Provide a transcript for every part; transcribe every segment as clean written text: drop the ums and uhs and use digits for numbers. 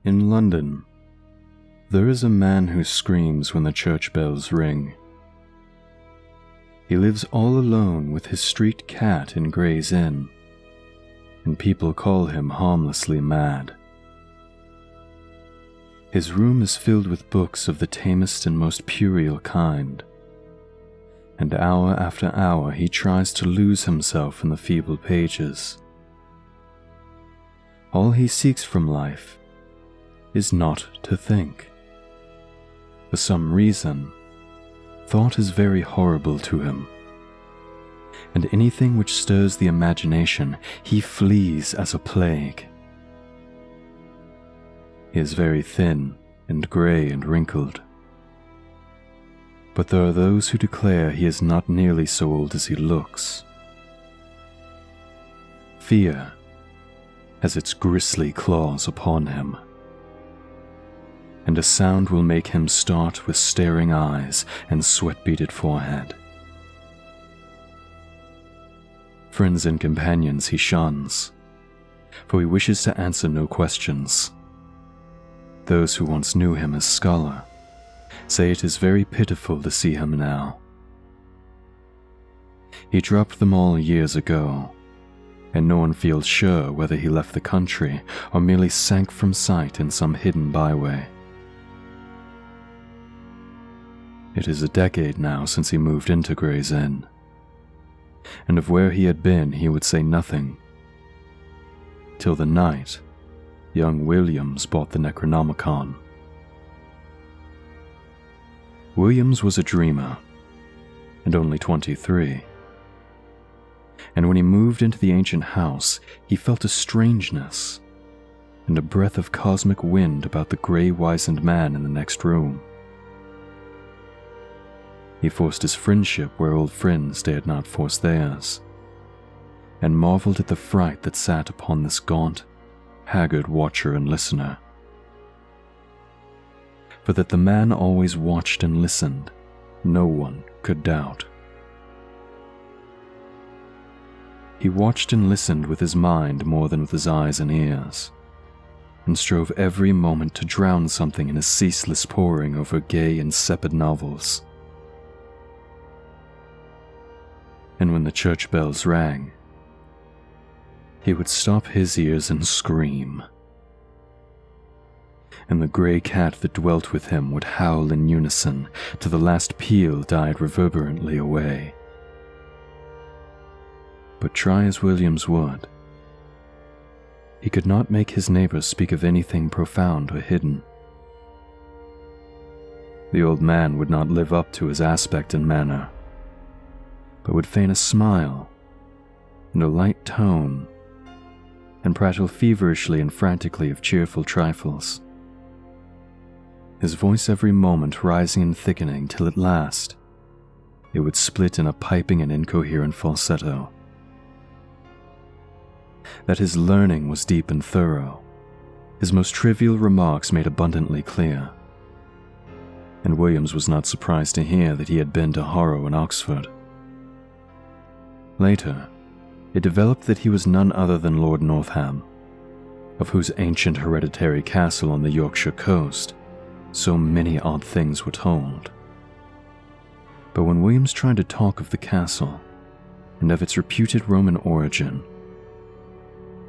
In London, there is a man who screams when the church bells ring. He lives all alone with his street cat in Gray's Inn, and people call him harmlessly mad. His room is filled with books of the tamest and most puerile kind, and hour after hour he tries to lose himself in the feeble pages. All he seeks from life is not to think. For some reason, thought is very horrible to him, and anything which stirs the imagination he flees as a plague. He is very thin and grey and wrinkled, but there are those who declare he is not nearly so old as he looks. Fear has its grisly claws upon him, and a sound will make him start with staring eyes and sweat-beaded forehead. Friends and companions he shuns, for he wishes to answer no questions. Those who once knew him as scholar say it is very pitiful to see him now. He dropped them all years ago, and no one feels sure whether he left the country or merely sank from sight in some hidden byway. It is a decade now since he moved into Gray's Inn, and of where he had been he would say nothing, till the night young Williams bought the Necronomicon. Williams was a dreamer, and only 23, and when he moved into the ancient house he felt a strangeness and a breath of cosmic wind about the grey wizened man in the next room. He forced his friendship where old friends dared not force theirs, and marveled at the fright that sat upon this gaunt, haggard watcher and listener. For that the man always watched and listened, no one could doubt. He watched and listened with his mind more than with his eyes and ears, and strove every moment to drown something in his ceaseless poring over gay, insipid novels. And when the church bells rang, he would stop his ears and scream, and the grey cat that dwelt with him would howl in unison till the last peal died reverberantly away. But try as Williams would, he could not make his neighbours speak of anything profound or hidden. The old man would not live up to his aspect and manner, but would feign a smile and a light tone, and prattle feverishly and frantically of cheerful trifles, his voice every moment rising and thickening till at last it would split in a piping and incoherent falsetto. That his learning was deep and thorough, his most trivial remarks made abundantly clear, and Williams was not surprised to hear that he had been to Harrow and Oxford. Later, it developed that he was none other than Lord Northam, of whose ancient hereditary castle on the Yorkshire coast so many odd things were told. But when Williams tried to talk of the castle and of its reputed Roman origin,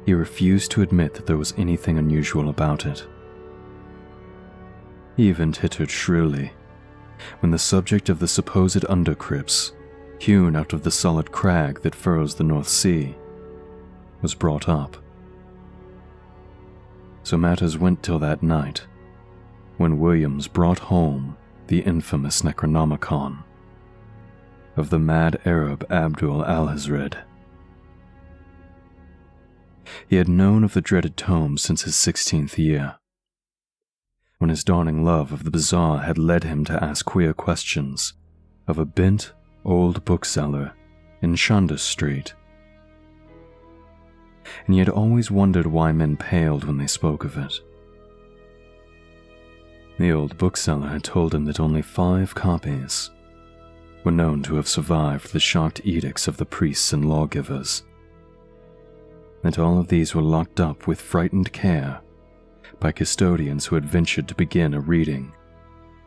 he refused to admit that there was anything unusual about it. He even tittered shrilly when the subject of the supposed undercrypts, hewn out of the solid crag that furrows the North Sea, was brought up. So matters went till that night, when Williams brought home the infamous Necronomicon of the mad Arab Abdul Alhazred. He had known of the dreaded tome since his 16th year, when his dawning love of the bizarre had led him to ask queer questions of a bent old bookseller in Chandos Street, and he had always wondered why men paled when they spoke of it. The old bookseller had told him that only 5 copies were known to have survived the shocked edicts of the priests and lawgivers, that all of these were locked up with frightened care by custodians who had ventured to begin a reading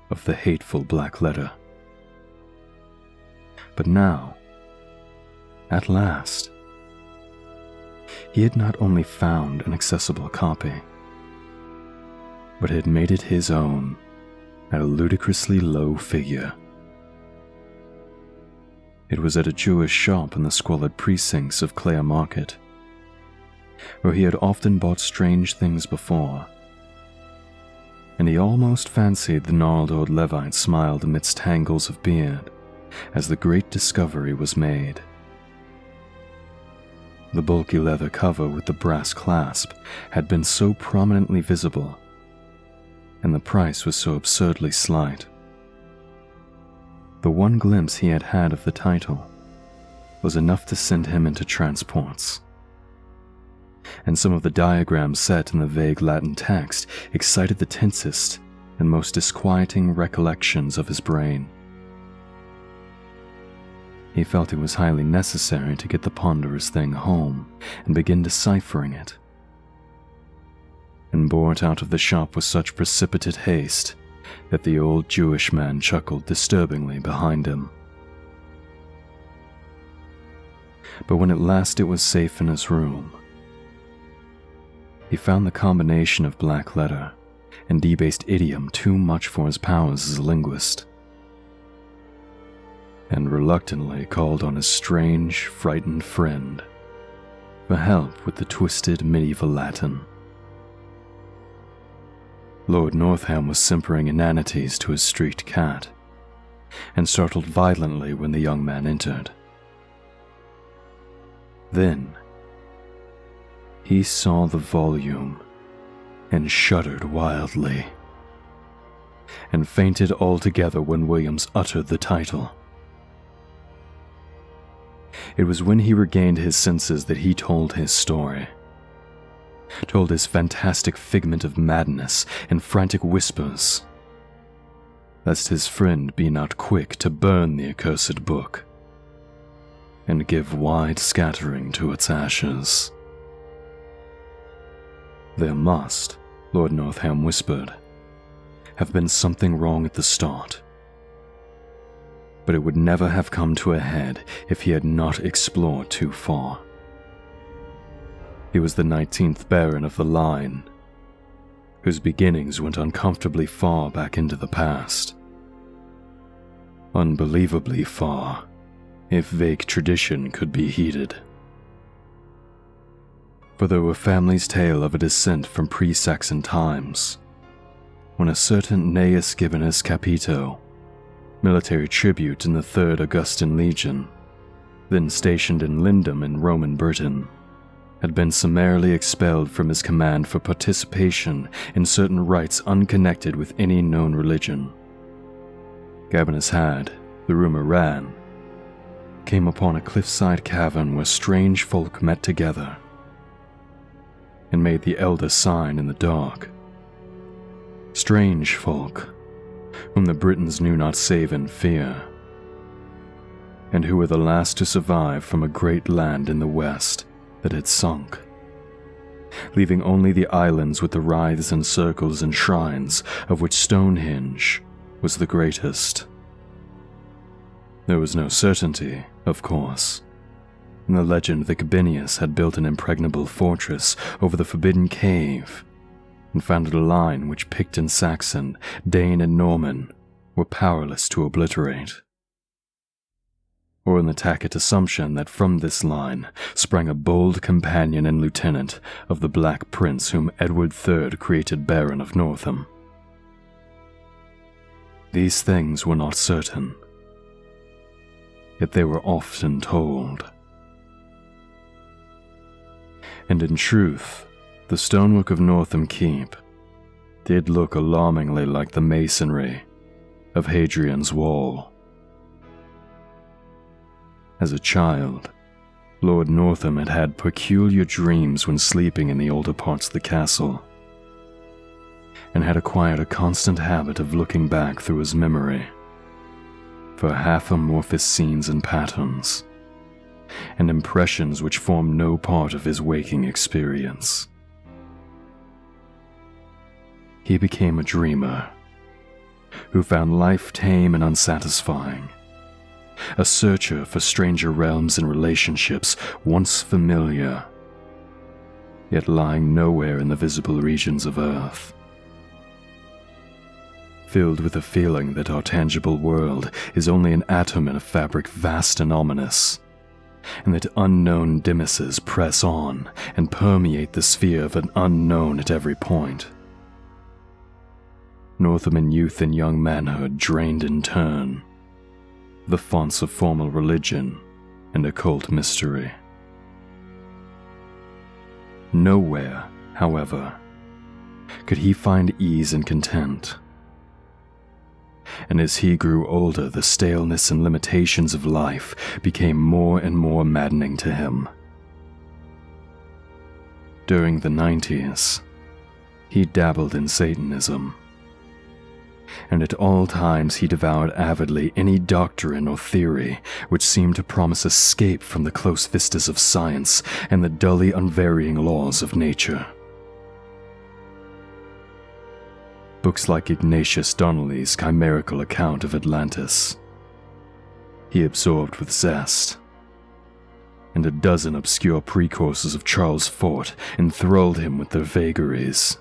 of the hateful black letter. But now, at last, he had not only found an accessible copy, but had made it his own at a ludicrously low figure. It was at a Jewish shop in the squalid precincts of Clare Market, where he had often bought strange things before, and he almost fancied the gnarled old Levite smiled amidst tangles of beard as the great discovery was made. The bulky leather cover with the brass clasp had been so prominently visible, and the price was so absurdly slight. The one glimpse he had had of the title was enough to send him into transports, and some of the diagrams set in the vague Latin text excited the tensest and most disquieting recollections of his brain. He felt it was highly necessary to get the ponderous thing home and begin deciphering it, and bore it out of the shop with such precipitate haste that the old Jewish man chuckled disturbingly behind him. But when at last it was safe in his room, he found the combination of black letter and debased idiom too much for his powers as a linguist, and reluctantly called on his strange, frightened friend for help with the twisted medieval Latin. Lord Northam was simpering inanities to his streaked cat, and startled violently when the young man entered. Then he saw the volume and shuddered wildly, and fainted altogether when Williams uttered the title. It was when he regained his senses that he told his story, told his fantastic figment of madness and frantic whispers, lest his friend be not quick to burn the accursed book and give wide scattering to its ashes. There must, Lord Northam whispered, have been something wrong at the start, but it would never have come to a head if he had not explored too far. He was the 19th Baron of the line, whose beginnings went uncomfortably far back into the past. Unbelievably far, if vague tradition could be heeded. For there were families' tale of a descent from pre-Saxon times, when a certain Gnaeus Gibinus Capito, military tribute in the 3rd Augustan Legion, then stationed in Lindum in Roman Britain, had been summarily expelled from his command for participation in certain rites unconnected with any known religion. Gabinus had, the rumor ran, came upon a cliffside cavern where strange folk met together, and made the elder sign in the dark. Strange folk, whom the Britons knew not save in fear, and who were the last to survive from a great land in the west that had sunk, leaving only the islands with the writhes and circles and shrines of which Stonehenge was the greatest. There was no certainty, of course, in the legend that Gabinius had built an impregnable fortress over the forbidden cave and founded a line which Picton Saxon, Dane and Norman were powerless to obliterate, or in the tacit assumption that from this line sprang a bold companion and lieutenant of the Black Prince whom Edward III created Baron of Northam. These things were not certain, yet they were often told. And in truth, the stonework of Northam Keep did look alarmingly like the masonry of Hadrian's Wall. As a child, Lord Northam had had peculiar dreams when sleeping in the older parts of the castle, and had acquired a constant habit of looking back through his memory for half-amorphous scenes and patterns, and impressions which formed no part of his waking experience. he became a dreamer who found life tame and unsatisfying, a searcher for stranger realms and relationships once familiar, yet lying nowhere in the visible regions of Earth. Filled with the feeling that our tangible world is only an atom in a fabric vast and ominous, and that unknown dimises press on and permeate the sphere of an unknown at every point. Northman youth and young manhood drained in turn, the fonts of formal religion and occult mystery. Nowhere, however, could he find ease and content. And as he grew older, the staleness and limitations of life became more and more maddening to him. During the 90s, he dabbled in Satanism, and at all times he devoured avidly any doctrine or theory which seemed to promise escape from the close vistas of science and the dully unvarying laws of nature. Books like Ignatius Donnelly's chimerical account of Atlantis he absorbed with zest, and a dozen obscure precursors of Charles Fort enthralled him with their vagaries.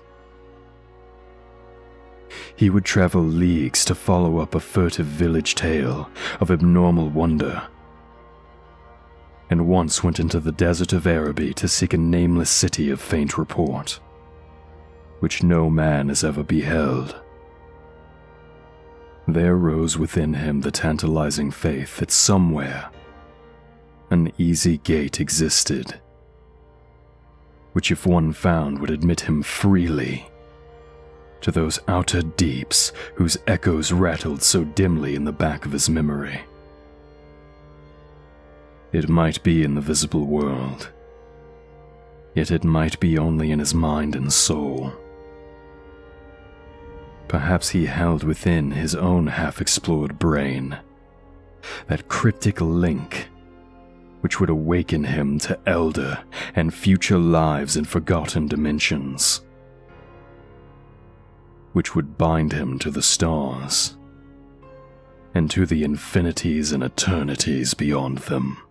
He would travel leagues to follow up a furtive village tale of abnormal wonder, and once went into the desert of Araby to seek a nameless city of faint report, which no man has ever beheld. There rose within him the tantalizing faith that somewhere an easy gate existed, which if one found would admit him freely to those outer deeps whose echoes rattled so dimly in the back of his memory. It might be in the visible world, yet it might be only in his mind and soul. Perhaps he held within his own half-explored brain that cryptic link which would awaken him to elder and future lives in forgotten dimensions, which would bind him to the stars and to the infinities and eternities beyond them.